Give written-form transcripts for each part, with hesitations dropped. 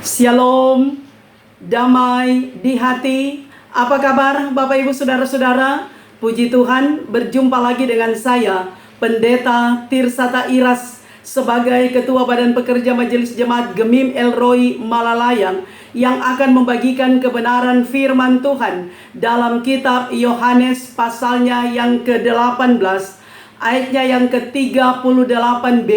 Shalom, damai di hati. Apa kabar Bapak Ibu Saudara-saudara? Puji Tuhan, berjumpa lagi dengan saya, Pendeta Tirsata Iras, sebagai Ketua Badan Pekerja Majelis Jemaat Gemim Elroy Malalayang, yang akan membagikan kebenaran firman Tuhan dalam kitab Yohanes pasalnya yang ke-18, ayatnya yang ke-38b,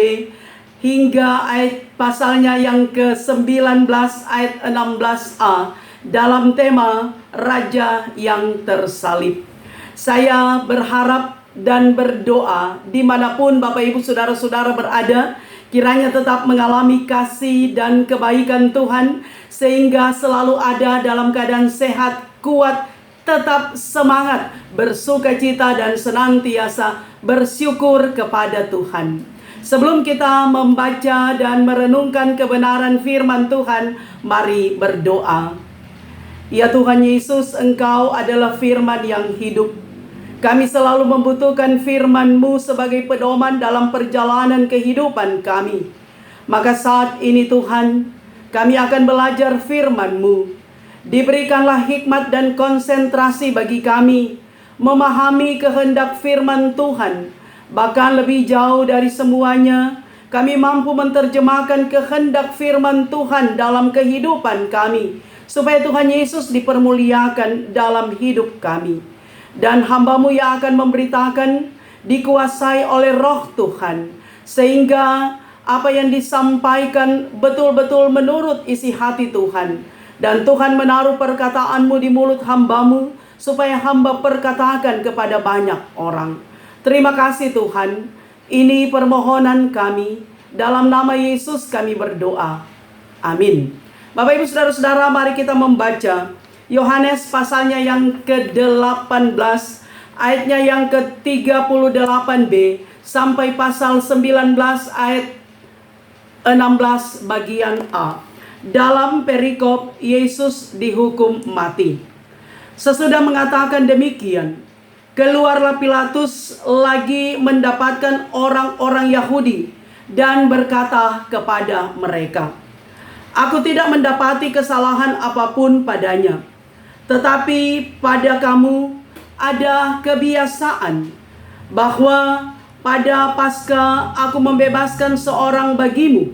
hingga ayat pasalnya yang ke-19 ayat 16a dalam tema Raja yang tersalib. Saya berharap dan berdoa dimanapun Bapak Ibu Saudara-saudara berada, kiranya tetap mengalami kasih dan kebaikan Tuhan, sehingga selalu ada dalam keadaan sehat, kuat, tetap semangat, bersukacita dan senantiasa bersyukur kepada Tuhan. Sebelum kita membaca dan merenungkan kebenaran firman Tuhan, mari berdoa. Ya Tuhan Yesus, Engkau adalah firman yang hidup. Kami selalu membutuhkan firman-Mu sebagai pedoman dalam perjalanan kehidupan kami. Maka saat ini Tuhan, kami akan belajar firman-Mu. Diberikanlah hikmat dan konsentrasi bagi kami memahami kehendak firman Tuhan. Bahkan lebih jauh dari semuanya, kami mampu menerjemahkan kehendak firman Tuhan dalam kehidupan kami, supaya Tuhan Yesus dipermuliakan dalam hidup kami. Dan hamba-Mu yang akan memberitakan dikuasai oleh Roh Tuhan, sehingga apa yang disampaikan betul-betul menurut isi hati Tuhan. Dan Tuhan menaruh perkataan-Mu di mulut hamba-Mu, supaya hamba perkatakan kepada banyak orang. Terima kasih Tuhan, ini permohonan kami, dalam nama Yesus kami berdoa, amin. Bapak Ibu Saudara-saudara, mari kita membaca Yohanes pasalnya yang ke-18, ayatnya yang ke-38b, sampai pasal 19 ayat 16 bagian A. Dalam perikop Yesus dihukum mati. Sesudah mengatakan demikian, keluarlah Pilatus lagi mendapatkan orang-orang Yahudi dan berkata kepada mereka, "Aku tidak mendapati kesalahan apapun padanya, tetapi pada kamu ada kebiasaan bahwa pada Paskah aku membebaskan seorang bagimu.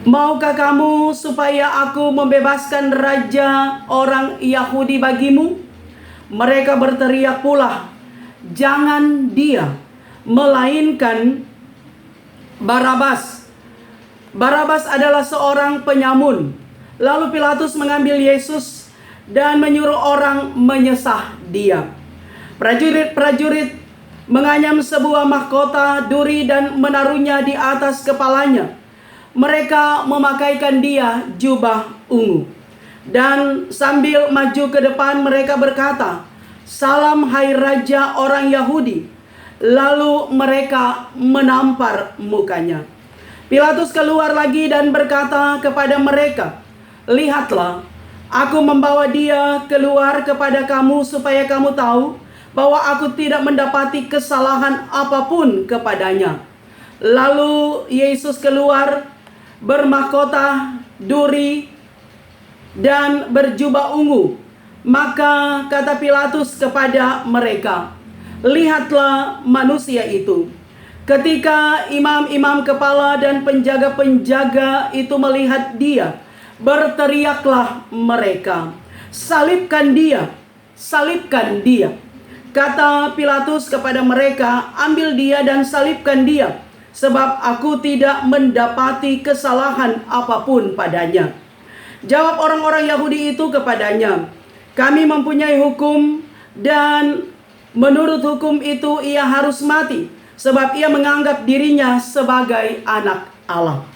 Maukah kamu supaya aku membebaskan raja orang Yahudi bagimu?" Mereka berteriak pula, "Jangan dia, melainkan Barabas." Barabas adalah seorang penyamun. Lalu Pilatus mengambil Yesus dan menyuruh orang menyesah dia. Prajurit-prajurit menganyam sebuah mahkota duri dan menaruhnya di atas kepalanya. Mereka memakaikan dia jubah ungu. Dan sambil maju ke depan mereka berkata, "Salam hai Raja orang Yahudi." Lalu mereka menampar mukanya. Pilatus keluar lagi dan berkata kepada mereka, "Lihatlah, aku membawa dia keluar kepada kamu supaya kamu tahu bahwa aku tidak mendapati kesalahan apapun kepadanya." Lalu Yesus keluar bermahkota duri dan berjubah ungu. Maka kata Pilatus kepada mereka, "Lihatlah manusia itu." Ketika imam-imam kepala dan penjaga-penjaga itu melihat dia, berteriaklah mereka, "Salibkan dia! Salibkan dia!" Kata Pilatus kepada mereka, "Ambil dia dan salibkan dia, sebab aku tidak mendapati kesalahan apapun padanya." Jawab orang-orang Yahudi itu kepadanya, "Kami mempunyai hukum, dan menurut hukum itu ia harus mati, sebab ia menganggap dirinya sebagai anak Allah."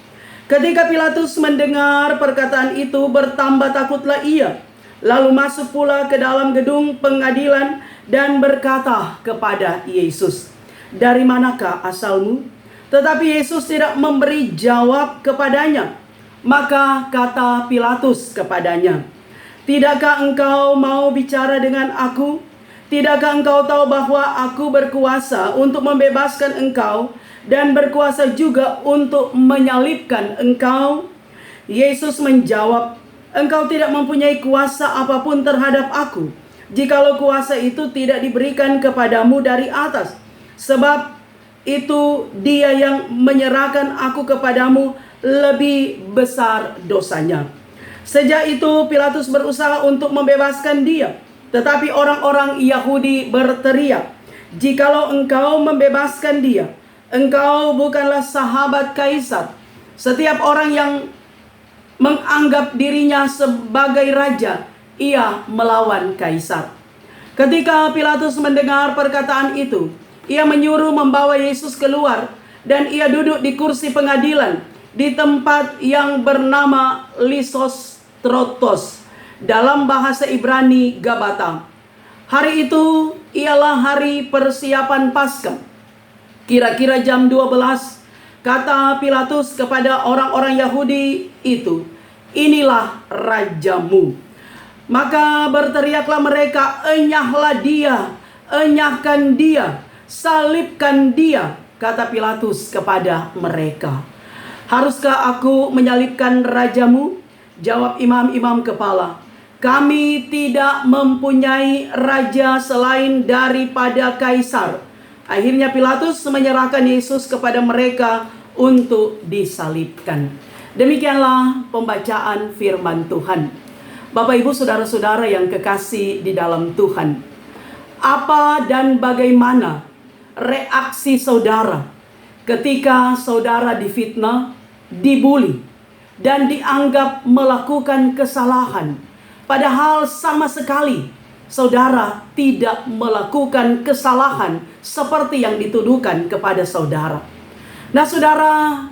Ketika Pilatus mendengar perkataan itu, bertambah takutlah ia. Lalu masuk pula ke dalam gedung pengadilan dan berkata kepada Yesus, "Dari manakah asalmu?" Tetapi Yesus tidak memberi jawab kepadanya. Maka kata Pilatus kepadanya, "Tidakkah engkau mau bicara dengan aku? Tidakkah engkau tahu bahwa aku berkuasa untuk membebaskan engkau dan berkuasa juga untuk menyalibkan engkau?" Yesus menjawab, "Engkau tidak mempunyai kuasa apapun terhadap aku, jikalau kuasa itu tidak diberikan kepadamu dari atas. Sebab itu dia yang menyerahkan aku kepadamu lebih besar dosanya." Sejak itu Pilatus berusaha untuk membebaskan dia. Tetapi orang-orang Yahudi berteriak, "Jikalau engkau membebaskan dia, engkau bukanlah sahabat Kaisar." Setiap orang yang menganggap dirinya sebagai raja, ia melawan Kaisar. Ketika Pilatus mendengar perkataan itu, ia menyuruh membawa Yesus keluar dan ia duduk di kursi pengadilan di tempat yang bernama Lisostrotos, dalam bahasa Ibrani Gabata. Hari itu ialah hari persiapan Paskah. Kira-kira jam 12, kata Pilatus kepada orang-orang Yahudi itu, "Inilah rajamu." Maka berteriaklah mereka, "Enyahlah dia, enyahkan dia, salibkan dia," kata Pilatus kepada mereka. "Haruskah aku menyalibkan rajamu?" Jawab imam-imam kepala, "Kami tidak mempunyai raja selain daripada Kaisar." Akhirnya Pilatus menyerahkan Yesus kepada mereka untuk disalibkan. Demikianlah pembacaan firman Tuhan. Bapak, Ibu, saudara-saudara yang kekasih di dalam Tuhan, apa dan bagaimana reaksi saudara ketika saudara difitnah, dibuli, dan dianggap melakukan kesalahan, padahal sama sekali saudara tidak melakukan kesalahan seperti yang dituduhkan kepada saudara? Nah, saudara,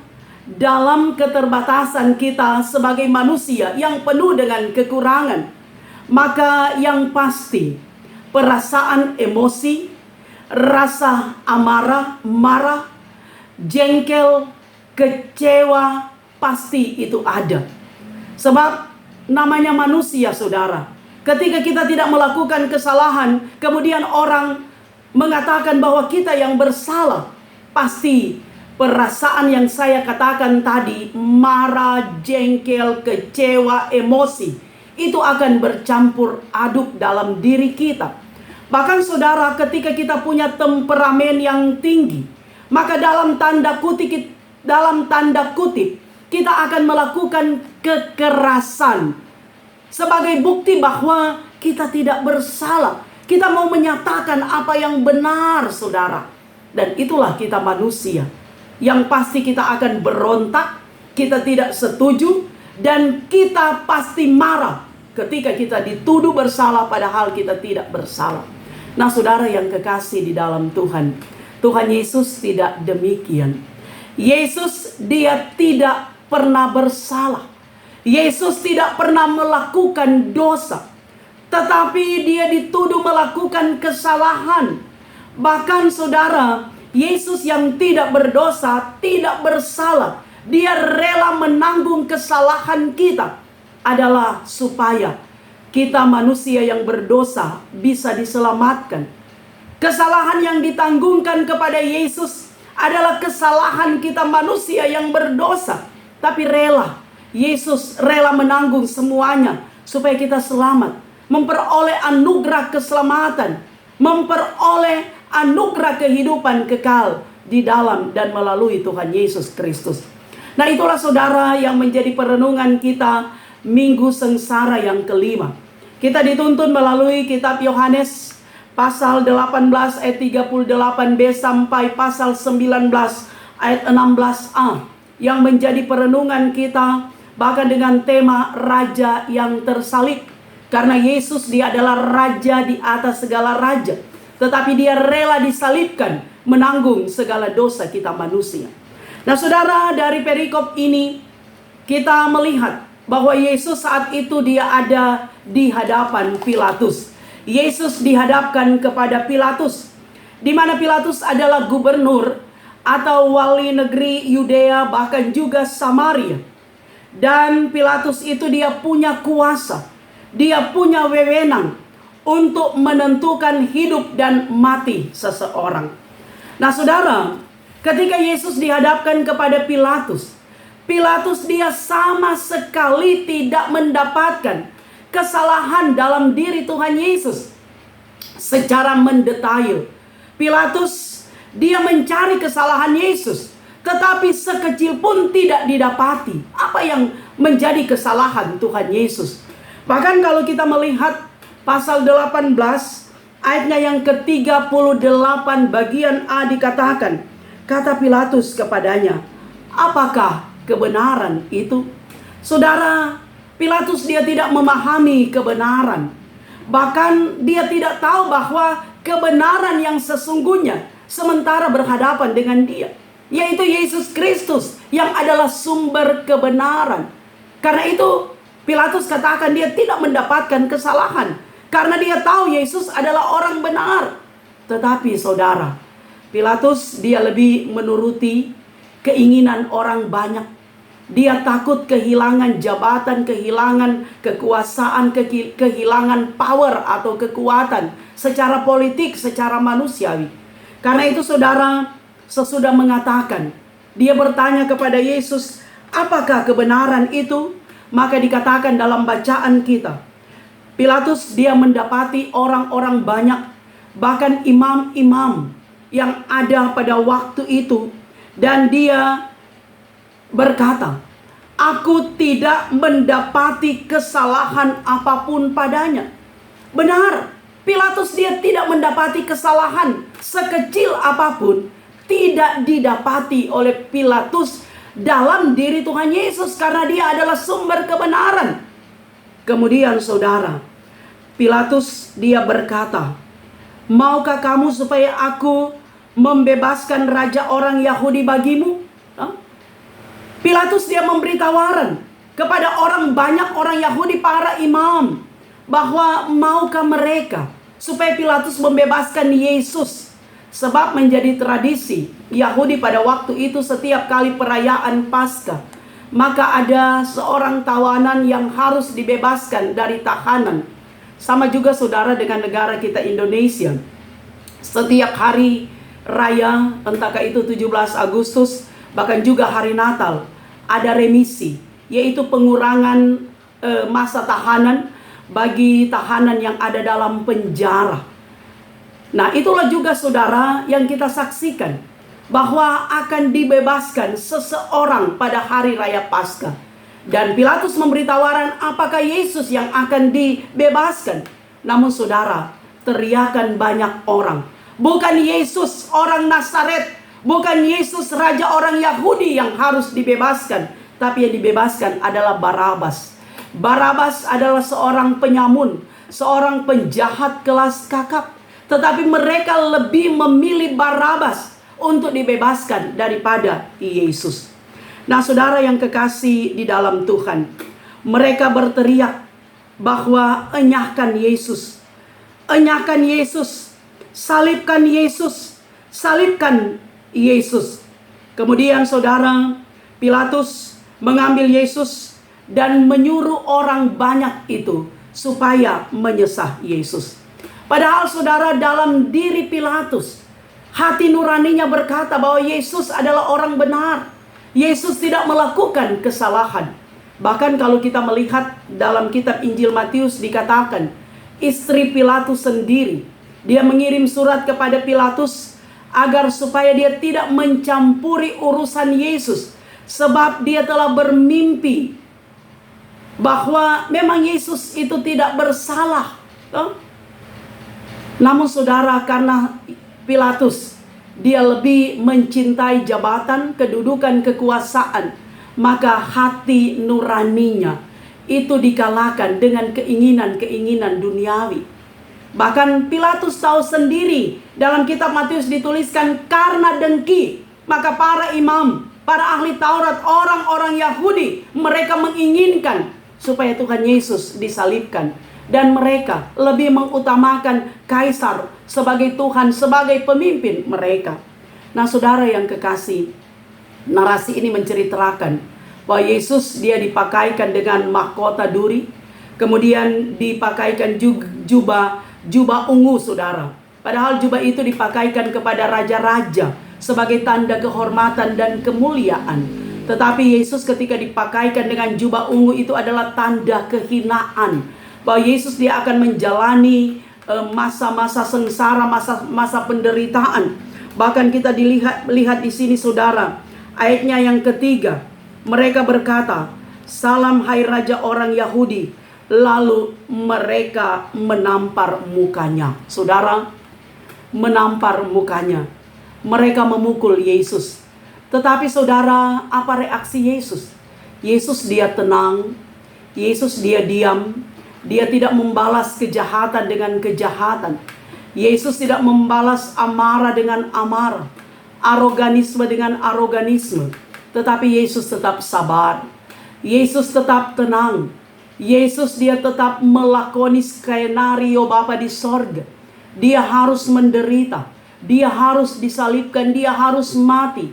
dalam keterbatasan kita sebagai manusia yang penuh dengan kekurangan, maka yang pasti perasaan emosi, rasa amarah, marah, jengkel, kecewa, pasti itu ada. Sebab namanya manusia, saudara. Ketika kita tidak melakukan kesalahan, kemudian orang mengatakan bahwa kita yang bersalah, pasti perasaan yang saya katakan tadi, marah, jengkel, kecewa, emosi, itu akan bercampur aduk dalam diri kita. Bahkan saudara, ketika kita punya temperamen yang tinggi, maka dalam tanda kutip kita akan melakukan kekerasan sebagai bukti bahwa kita tidak bersalah. Kita mau menyatakan apa yang benar, saudara. Dan itulah kita manusia. Yang pasti kita akan berontak, kita tidak setuju, dan kita pasti marah ketika kita dituduh bersalah padahal kita tidak bersalah. Nah, saudara yang kekasih di dalam Tuhan, Tuhan Yesus tidak demikian. Yesus, dia tidak pernah bersalah. Yesus tidak pernah melakukan dosa, tetapi dia dituduh melakukan kesalahan. Bahkan saudara, Yesus yang tidak berdosa, tidak bersalah, dia rela menanggung kesalahan kita, adalah supaya kita manusia yang berdosa bisa diselamatkan. Kesalahan yang ditanggungkan kepada Yesus adalah kesalahan kita manusia yang berdosa. Tapi Yesus rela menanggung semuanya supaya kita selamat, memperoleh anugerah keselamatan, memperoleh anugerah kehidupan kekal di dalam dan melalui Tuhan Yesus Kristus. Nah, itulah saudara yang menjadi perenungan kita Minggu Sengsara yang kelima. Kita dituntun melalui kitab Yohanes pasal 18 ayat 38b sampai pasal 19 ayat 16a. Yang menjadi perenungan kita bahkan dengan tema Raja yang tersalib. Karena Yesus, dia adalah Raja di atas segala raja, tetapi dia rela disalibkan, menanggung segala dosa kita manusia. Nah, saudara, dari perikop ini kita melihat bahwa Yesus saat itu dia ada di hadapan Pilatus. Yesus dihadapkan kepada Pilatus, di mana Pilatus adalah gubernur atau wali negeri Yudea, bahkan juga Samaria. Dan Pilatus itu dia punya kuasa, dia punya wewenang untuk menentukan hidup dan mati seseorang. Nah, saudara, ketika Yesus dihadapkan kepada Pilatus, Pilatus dia sama sekali tidak mendapatkan kesalahan dalam diri Tuhan Yesus secara mendetail. Pilatus dia mencari kesalahan Yesus, tetapi sekecil pun tidak didapati apa yang menjadi kesalahan Tuhan Yesus. Bahkan kalau kita melihat pasal 18 ayatnya yang ke-38 bagian A dikatakan, kata Pilatus kepadanya, apakah kebenaran itu? Saudara, Pilatus dia tidak memahami kebenaran. Bahkan dia tidak tahu bahwa kebenaran yang sesungguhnya sementara berhadapan dengan dia, yaitu Yesus Kristus yang adalah sumber kebenaran. Karena itu Pilatus katakan dia tidak mendapatkan kesalahan, karena dia tahu Yesus adalah orang benar. Tetapi saudara, Pilatus dia lebih menuruti keinginan orang banyak. Dia takut kehilangan jabatan, kehilangan kekuasaan, kehilangan power atau kekuatan secara politik, secara manusiawi. Karena itu saudara, sesudah mengatakan, dia bertanya kepada Yesus, apakah kebenaran itu? Maka dikatakan dalam bacaan kita, Pilatus dia mendapati orang-orang banyak, bahkan imam-imam yang ada pada waktu itu, dan dia berkata, aku tidak mendapati kesalahan apapun padanya. Benar, Pilatus dia tidak mendapati kesalahan sekecil apapun, tidak didapati oleh Pilatus dalam diri Tuhan Yesus, karena dia adalah sumber kebenaran. Kemudian saudara, Pilatus dia berkata, maukah kamu supaya aku membebaskan raja orang Yahudi bagimu? Pilatus dia memberi tawaran kepada orang banyak, orang Yahudi, para imam, bahwa maukah mereka supaya Pilatus membebaskan Yesus. Sebab menjadi tradisi Yahudi pada waktu itu, setiap kali perayaan Paskah, maka ada seorang tawanan yang harus dibebaskan dari tahanan. Sama juga saudara dengan negara kita Indonesia. Setiap hari raya, entahkah itu 17 Agustus, bahkan juga hari Natal, ada remisi, yaitu pengurangan masa tahanan bagi tahanan yang ada dalam penjara. Nah, itulah juga saudara yang kita saksikan, bahwa akan dibebaskan seseorang pada hari raya Paskah. Dan Pilatus memberi tawaran, apakah Yesus yang akan dibebaskan? Namun saudara, teriakan banyak orang, bukan Yesus orang Nazaret, bukan Yesus raja orang Yahudi yang harus dibebaskan, tapi yang dibebaskan adalah Barabas. Barabas adalah seorang penyamun, seorang penjahat kelas kakap. Tetapi mereka lebih memilih Barabas untuk dibebaskan daripada Yesus. Nah saudara yang kekasih di dalam Tuhan, mereka berteriak bahwa enyahkan Yesus, enyahkan Yesus, salibkan Yesus, salibkan Yesus. Kemudian saudara, Pilatus mengambil Yesus dan menyuruh orang banyak itu supaya menyesah Yesus. Padahal saudara, dalam diri Pilatus, hati nuraninya berkata bahwa Yesus adalah orang benar. Yesus tidak melakukan kesalahan. Bahkan kalau kita melihat dalam kitab Injil Matius dikatakan, istri Pilatus sendiri, dia mengirim surat kepada Pilatus agar supaya dia tidak mencampuri urusan Yesus, sebab dia telah bermimpi bahwa memang Yesus itu tidak bersalah. Namun saudara, karena Pilatus dia lebih mencintai jabatan, kedudukan, kekuasaan, maka hati nuraninya itu dikalahkan dengan keinginan-keinginan duniawi. Bahkan Pilatus tahu sendiri, dalam kitab Matius dituliskan, karena dengki, maka para imam, para ahli Taurat, orang-orang Yahudi, mereka menginginkan supaya Tuhan Yesus disalibkan. Dan mereka lebih mengutamakan Kaisar sebagai Tuhan, sebagai pemimpin mereka. Nah saudara yang kekasih, narasi ini menceritakan bahwa Yesus dia dipakaikan dengan mahkota duri, kemudian dipakaikan jubah ungu saudara. Padahal jubah itu dipakaikan kepada raja-raja sebagai tanda kehormatan dan kemuliaan. Tetapi Yesus ketika dipakaikan dengan jubah ungu itu adalah tanda kehinaan. Bahwa Yesus dia akan menjalani masa-masa sengsara, masa-masa penderitaan. Bahkan kita lihat di sini saudara, ayatnya yang ketiga, mereka berkata, "Salam hai Raja orang Yahudi." Lalu mereka menampar mukanya. Saudara, menampar mukanya. Mereka memukul Yesus. Tetapi saudara, apa reaksi Yesus? Yesus dia tenang. Yesus dia diam. Dia tidak membalas kejahatan dengan kejahatan. Yesus tidak membalas amarah dengan amarah, aroganisme dengan aroganisme. Tetapi Yesus tetap sabar. Yesus tetap tenang. Yesus dia tetap melakoni skenario Bapa di sorga. Dia harus menderita. Dia harus disalibkan. Dia harus mati.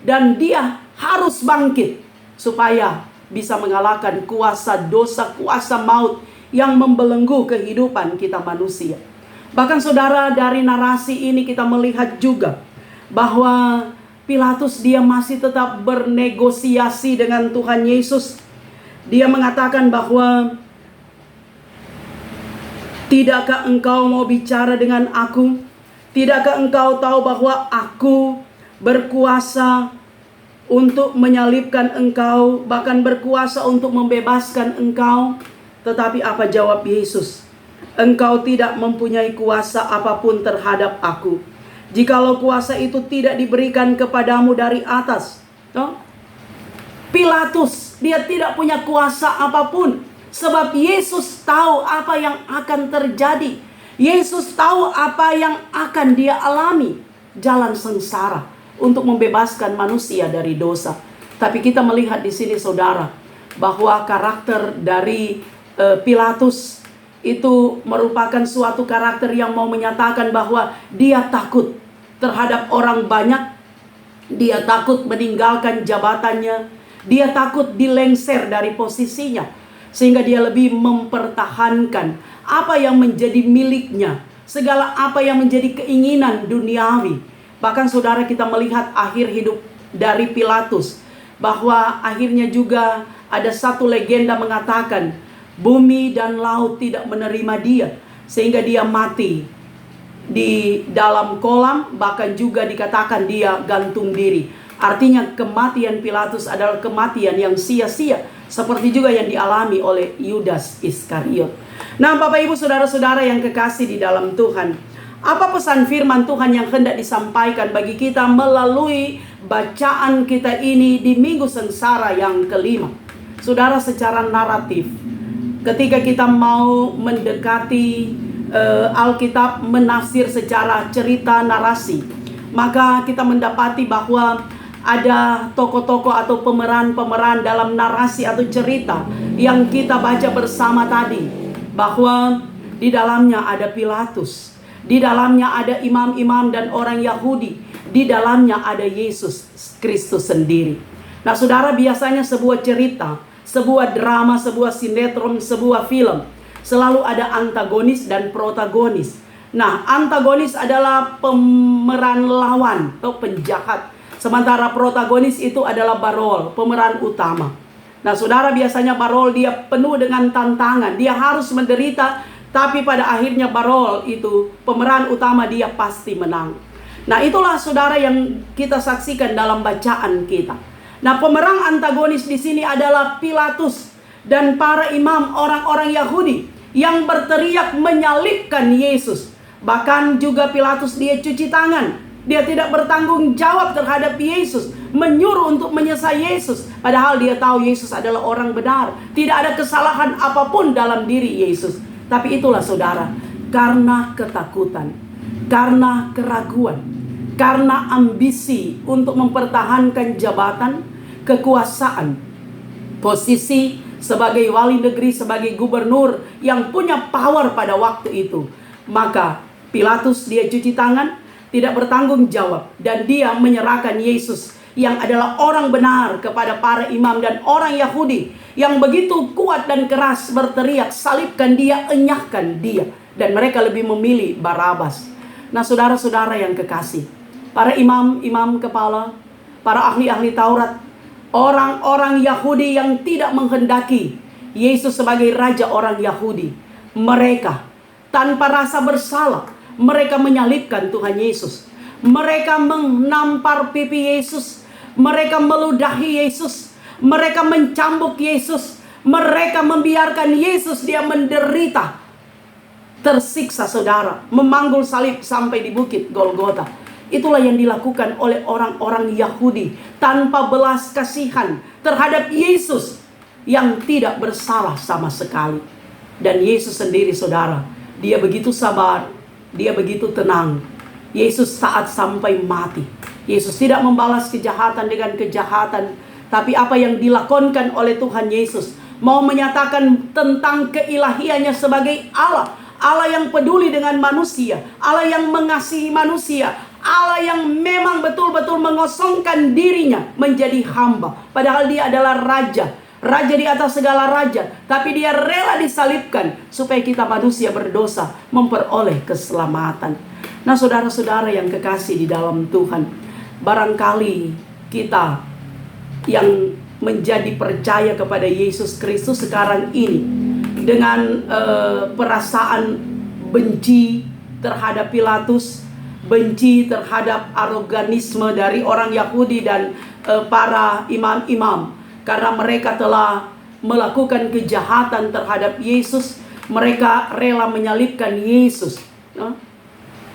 Dan dia harus bangkit. Supaya bisa mengalahkan kuasa dosa, kuasa maut yang membelenggu kehidupan kita manusia. Bahkan saudara, dari narasi ini kita melihat juga bahwa Pilatus dia masih tetap bernegosiasi dengan Tuhan Yesus. Dia mengatakan bahwa, "Tidakkah engkau mau bicara dengan aku? Tidakkah engkau tahu bahwa aku berkuasa untuk menyalibkan engkau, bahkan berkuasa untuk membebaskan engkau?" Tetapi apa jawab Yesus? "Engkau tidak mempunyai kuasa apapun terhadap aku, jikalau kuasa itu tidak diberikan kepadamu dari atas." Pilatus, dia tidak punya kuasa apapun. Sebab Yesus tahu apa yang akan terjadi. Yesus tahu apa yang akan dia alami. Jalan sengsara untuk membebaskan manusia dari dosa. Tapi kita melihat di sini saudara, bahwa karakter dari Pilatus itu merupakan suatu karakter yang mau menyatakan bahwa dia takut terhadap orang banyak. Dia takut meninggalkan jabatannya. Dia takut dilengser dari posisinya. Sehingga dia lebih mempertahankan apa yang menjadi miliknya. Segala apa yang menjadi keinginan duniawi. Bahkan saudara, kita melihat akhir hidup dari Pilatus. Bahwa akhirnya juga ada satu legenda mengatakan, bumi dan laut tidak menerima dia. Sehingga dia mati di dalam kolam. Bahkan juga dikatakan dia gantung diri. Artinya kematian Pilatus adalah kematian yang sia-sia. Seperti juga yang dialami oleh Yudas Iskariot. Nah Bapak Ibu saudara-saudara yang kekasih di dalam Tuhan, apa pesan firman Tuhan yang hendak disampaikan bagi kita melalui bacaan kita ini di Minggu Sengsara yang kelima? Saudara, secara naratif, ketika kita mau mendekati Alkitab, menafsir secara cerita narasi, maka kita mendapati bahwa ada tokoh-tokoh atau pemeran-pemeran dalam narasi atau cerita yang kita baca bersama tadi. Bahwa di dalamnya ada Pilatus, di dalamnya ada imam-imam dan orang Yahudi, di dalamnya ada Yesus Kristus sendiri. Nah saudara, biasanya sebuah cerita, sebuah drama, sebuah sinetron, sebuah film, selalu ada antagonis dan protagonis. Nah, antagonis adalah pemeran lawan atau penjahat. Sementara protagonis itu adalah Barol, pemeran utama. Nah saudara, biasanya Barol dia penuh dengan tantangan. Dia harus menderita, tapi pada akhirnya Barol itu, pemeran utama, dia pasti menang. Nah itulah saudara yang kita saksikan dalam bacaan kita. Nah pemeran antagonis di sini adalah Pilatus dan para imam orang-orang Yahudi yang berteriak menyalibkan Yesus. Bahkan juga Pilatus dia cuci tangan. Dia tidak bertanggung jawab terhadap Yesus, menyuruh untuk menyesal Yesus. Padahal dia tahu Yesus adalah orang benar. Tidak ada kesalahan apapun dalam diri Yesus. Tapi itulah saudara, karena ketakutan, karena keraguan, karena ambisi untuk mempertahankan jabatan, kekuasaan, posisi sebagai wali negeri, sebagai gubernur yang punya power pada waktu itu, maka Pilatus dia cuci tangan, tidak bertanggung jawab, dan dia menyerahkan Yesus yang adalah orang benar kepada para imam dan orang Yahudi yang begitu kuat dan keras berteriak, salibkan dia, enyahkan dia. Dan mereka lebih memilih Barabas. Nah saudara-saudara yang kekasih, para imam-imam kepala, para ahli-ahli Taurat, orang-orang Yahudi yang tidak menghendaki Yesus sebagai raja orang Yahudi, mereka tanpa rasa bersalah, mereka menyalibkan Tuhan Yesus. Mereka menampar pipi Yesus, mereka meludahi Yesus, mereka mencambuk Yesus, mereka membiarkan Yesus dia menderita, tersiksa saudara, memanggul salib sampai di bukit Golgota. Itulah yang dilakukan oleh orang-orang Yahudi tanpa belas kasihan terhadap Yesus yang tidak bersalah sama sekali. Dan Yesus sendiri saudara, dia begitu sabar, dia begitu tenang. Yesus taat sampai mati. Yesus tidak membalas kejahatan dengan kejahatan, tapi apa yang dilakukan oleh Tuhan Yesus mau menyatakan tentang keilahiannya sebagai Allah. Allah yang peduli dengan manusia, Allah yang mengasihi manusia, Allah yang memang betul-betul mengosongkan dirinya menjadi hamba. Padahal dia adalah raja, raja di atas segala raja, tapi dia rela disalibkan supaya kita manusia berdosa memperoleh keselamatan. Nah saudara-saudara yang kekasih di dalam Tuhan, barangkali kita yang menjadi percaya kepada Yesus Kristus sekarang ini dengan perasaan benci terhadap Pilatus, benci terhadap aroganisme dari orang Yahudi dan para imam-imam, karena mereka telah melakukan kejahatan terhadap Yesus. Mereka rela menyalibkan Yesus.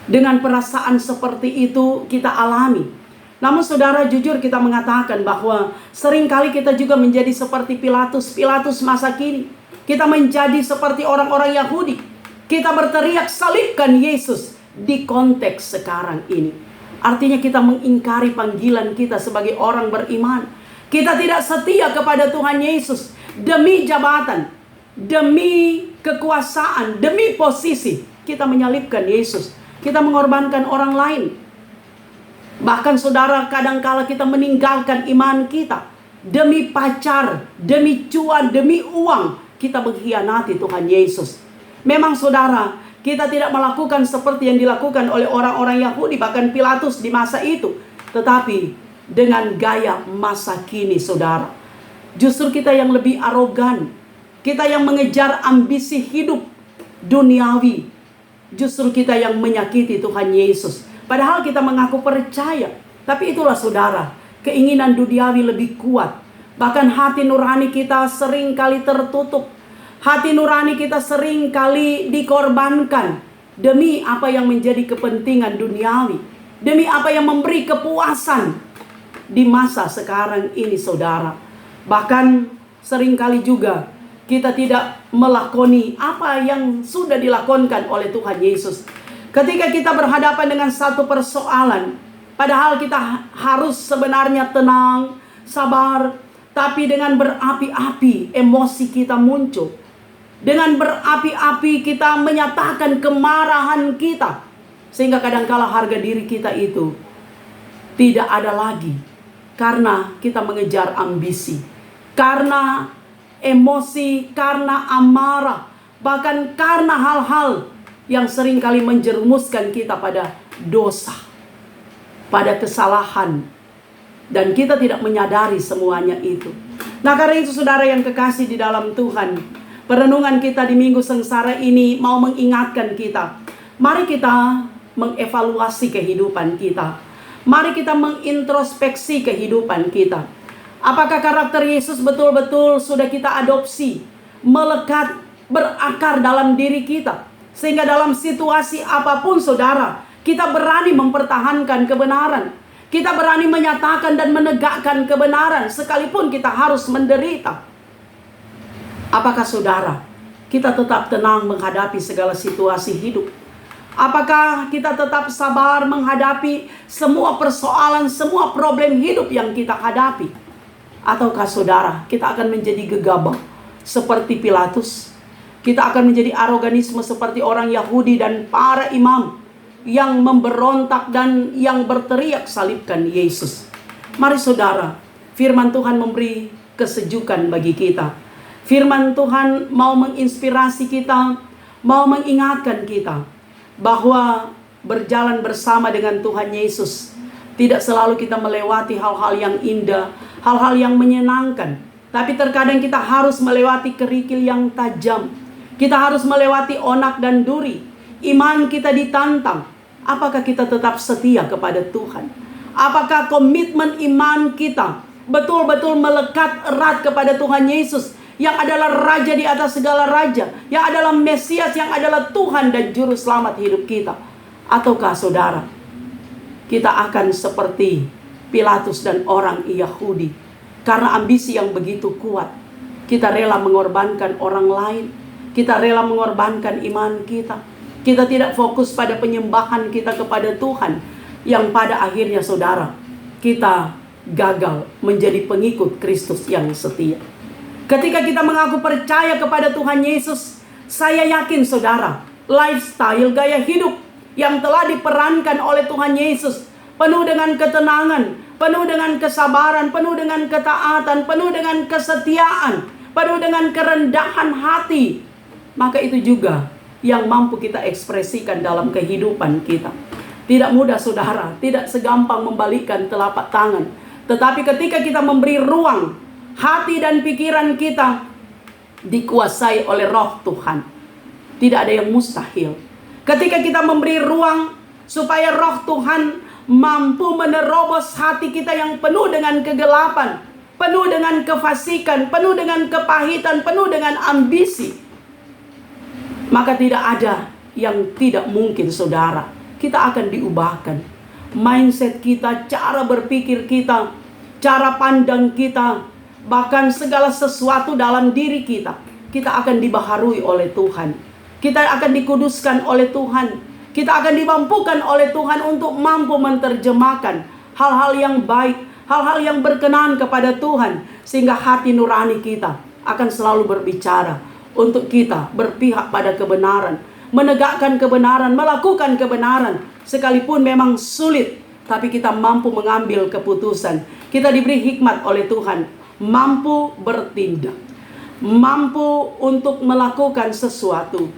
Dengan perasaan seperti itu kita alami. Namun saudara, jujur kita mengatakan bahwa seringkali kita juga menjadi seperti Pilatus masa kini. Kita menjadi seperti orang-orang Yahudi. Kita berteriak salibkan Yesus di konteks sekarang ini. Artinya kita mengingkari panggilan kita sebagai orang beriman. Kita tidak setia kepada Tuhan Yesus demi jabatan, demi kekuasaan, demi posisi. Kita menyalibkan Yesus. Kita mengorbankan orang lain. Bahkan saudara, kadangkala kita meninggalkan iman kita demi pacar, demi cuan, demi uang. Kita mengkhianati Tuhan Yesus. Memang saudara, kita tidak melakukan seperti yang dilakukan oleh orang-orang Yahudi, bahkan Pilatus di masa itu. Tetapi dengan gaya masa kini saudara, justru kita yang lebih arogan, kita yang mengejar ambisi hidup duniawi, justru kita yang menyakiti Tuhan Yesus. Padahal kita mengaku percaya. Tapi itulah saudara, keinginan duniawi lebih kuat. Bahkan hati nurani kita sering kali tertutup. Hati nurani kita sering kali dikorbankan demi apa yang menjadi kepentingan duniawi, demi apa yang memberi kepuasan di masa sekarang ini saudara. Bahkan sering kali juga kita tidak melakoni apa yang sudah dilakonkan oleh Tuhan Yesus. Ketika kita berhadapan dengan satu persoalan, padahal kita harus sebenarnya tenang, sabar, tapi dengan berapi-api emosi kita muncul. Dengan berapi-api kita menyatakan kemarahan kita. Sehingga kadangkala harga diri kita itu tidak ada lagi. Karena kita mengejar ambisi, karena emosi, karena amarah, bahkan karena hal-hal yang seringkali menjerumuskan kita pada dosa, pada kesalahan, dan kita tidak menyadari semuanya itu. Nah karena itu saudara yang kekasih di dalam Tuhan, perenungan kita di Minggu Sengsara ini mau mengingatkan kita, mari kita mengevaluasi kehidupan kita. Mari kita mengintrospeksi kehidupan kita. Apakah karakter Yesus betul-betul sudah kita adopsi, melekat, berakar dalam diri kita, sehingga dalam situasi apapun saudara, kita berani mempertahankan kebenaran. Kita berani menyatakan dan menegakkan kebenaran sekalipun kita harus menderita. Apakah saudara, kita tetap tenang menghadapi segala situasi hidup? Apakah kita tetap sabar menghadapi semua persoalan, semua problem hidup yang kita hadapi? Ataukah saudara, kita akan menjadi gegabah seperti Pilatus? Kita akan menjadi aroganisme seperti orang Yahudi dan para imam yang memberontak dan yang berteriak salibkan Yesus. Mari saudara, firman Tuhan memberi kesejukan bagi kita. Firman Tuhan mau menginspirasi kita, mau mengingatkan kita bahwa berjalan bersama dengan Tuhan Yesus Tidak selalu kita melewati hal-hal yang indah, hal-hal yang menyenangkan. Tapi terkadang kita harus melewati kerikil yang tajam. Kita harus melewati onak dan duri. Iman kita ditantang. Apakah kita tetap setia kepada Tuhan? Apakah komitmen iman kita betul-betul melekat erat kepada Tuhan Yesus, yang adalah Raja di atas segala raja, yang adalah Mesias, yang adalah Tuhan dan Juru Selamat hidup kita? Ataukah saudara, kita akan seperti Pilatus dan orang Yahudi, karena ambisi yang begitu kuat, kita rela mengorbankan orang lain, kita rela mengorbankan iman kita. Kita tidak fokus pada penyembahan kita kepada Tuhan, yang pada akhirnya saudara, kita gagal menjadi pengikut Kristus yang setia. Ketika kita mengaku percaya kepada Tuhan Yesus, saya yakin saudara, lifestyle, gaya hidup yang telah diperankan oleh Tuhan Yesus, penuh dengan ketenangan, penuh dengan kesabaran, penuh dengan ketaatan, penuh dengan kesetiaan, penuh dengan kerendahan hati, maka itu juga yang mampu kita ekspresikan dalam kehidupan kita. Tidak mudah saudara, tidak segampang membalikkan telapak tangan. Tetapi ketika kita memberi ruang, hati dan pikiran kita dikuasai oleh Roh Tuhan, tidak ada yang mustahil. Ketika kita memberi ruang supaya Roh Tuhan mampu menerobos hati kita yang penuh dengan kegelapan, penuh dengan kefasikan, penuh dengan kepahitan, penuh dengan ambisi, maka tidak ada yang tidak mungkin saudara. Kita akan diubahkan. Mindset kita, cara berpikir kita, cara pandang kita, bahkan segala sesuatu dalam diri kita, kita akan dibaharui oleh Tuhan. Kita akan dikuduskan oleh Tuhan. Kita akan dimampukan oleh Tuhan untuk mampu menerjemahkan hal-hal yang baik, hal-hal yang berkenan kepada Tuhan, sehingga hati nurani kita akan selalu berbicara untuk kita berpihak pada kebenaran, menegakkan kebenaran, melakukan kebenaran. Sekalipun memang sulit, tapi kita mampu mengambil keputusan. Kita diberi hikmat oleh Tuhan, mampu bertindak, mampu untuk melakukan sesuatu,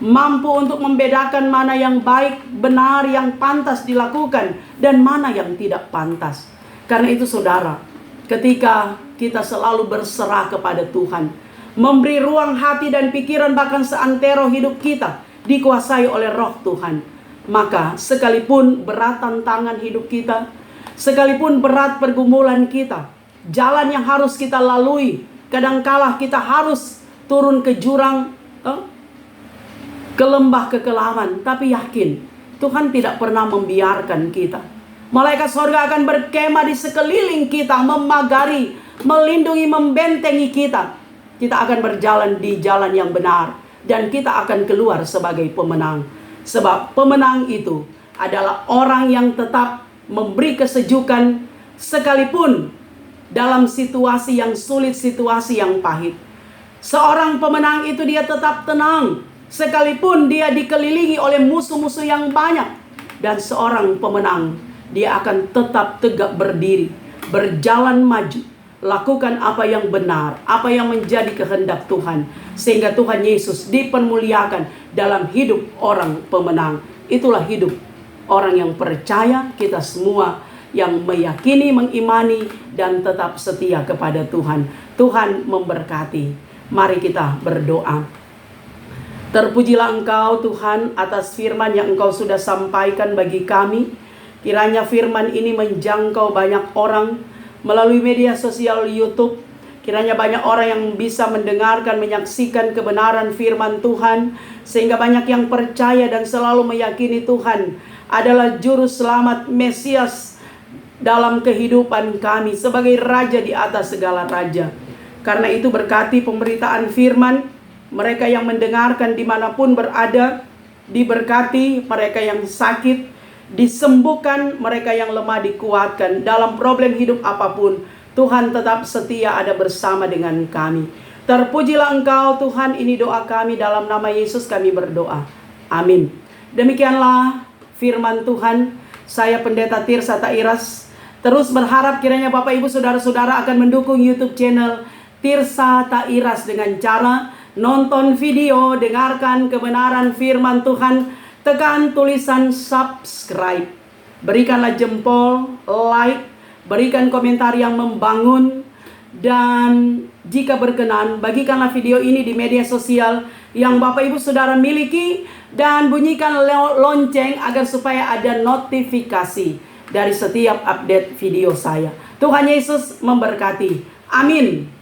mampu untuk membedakan mana yang baik, benar, yang pantas dilakukan, dan mana yang tidak pantas. Karena itu saudara, ketika kita selalu berserah kepada Tuhan, memberi ruang hati dan pikiran, bahkan seantero hidup kita dikuasai oleh Roh Tuhan, maka sekalipun berat tantangan hidup kita, sekalipun berat pergumulan kita, jalan yang harus kita lalui, kadangkala kita harus turun ke jurang, ke lembah kekelaman, tapi yakin Tuhan tidak pernah membiarkan kita. Malaikat sorga akan berkemah di sekeliling kita, memagari, melindungi, membentengi kita. Kita akan berjalan di jalan yang benar, dan kita akan keluar sebagai pemenang. Sebab pemenang itu adalah orang yang tetap memberi kesejukan sekalipun dalam situasi yang sulit, situasi yang pahit. Seorang pemenang itu dia tetap tenang sekalipun dia dikelilingi oleh musuh-musuh yang banyak. Dan seorang pemenang, dia akan tetap tegak berdiri, berjalan maju, lakukan apa yang benar, apa yang menjadi kehendak Tuhan, sehingga Tuhan Yesus dipermuliakan dalam hidup orang pemenang. Itulah hidup orang yang percaya, kita semua yang meyakini, mengimani, dan tetap setia kepada Tuhan. Tuhan memberkati. Mari kita berdoa. Terpujilah Engkau Tuhan atas firman yang Engkau sudah sampaikan bagi kami. Kiranya firman ini menjangkau banyak orang melalui media sosial YouTube. Kiranya banyak orang yang bisa mendengarkan, menyaksikan kebenaran firman Tuhan, sehingga banyak yang percaya dan selalu meyakini Tuhan adalah Juru Selamat, Mesias dalam kehidupan kami sebagai Raja di atas segala raja. Karena itu berkati pemberitaan firman, mereka yang mendengarkan dimanapun berada, diberkati. Mereka yang sakit disembuhkan, mereka yang lemah dikuatkan. Dalam problem hidup apapun, Tuhan tetap setia ada bersama dengan kami. Terpujilah Engkau Tuhan, ini doa kami dalam nama Yesus kami berdoa. Amin. Demikianlah firman Tuhan. Saya Pendeta Tirsa Tairas terus berharap kiranya Bapak Ibu Saudara-saudara akan mendukung YouTube channel Tirsa Tairas dengan cara nonton video, dengarkan kebenaran firman Tuhan, tekan tulisan subscribe. berikanlah jempol, like, berikan komentar yang membangun, dan jika berkenan, bagikanlah video ini di media sosial yang Bapak Ibu Saudara miliki, dan bunyikan lonceng agar supaya ada notifikasi dari setiap update video saya. Tuhan Yesus memberkati. Amin.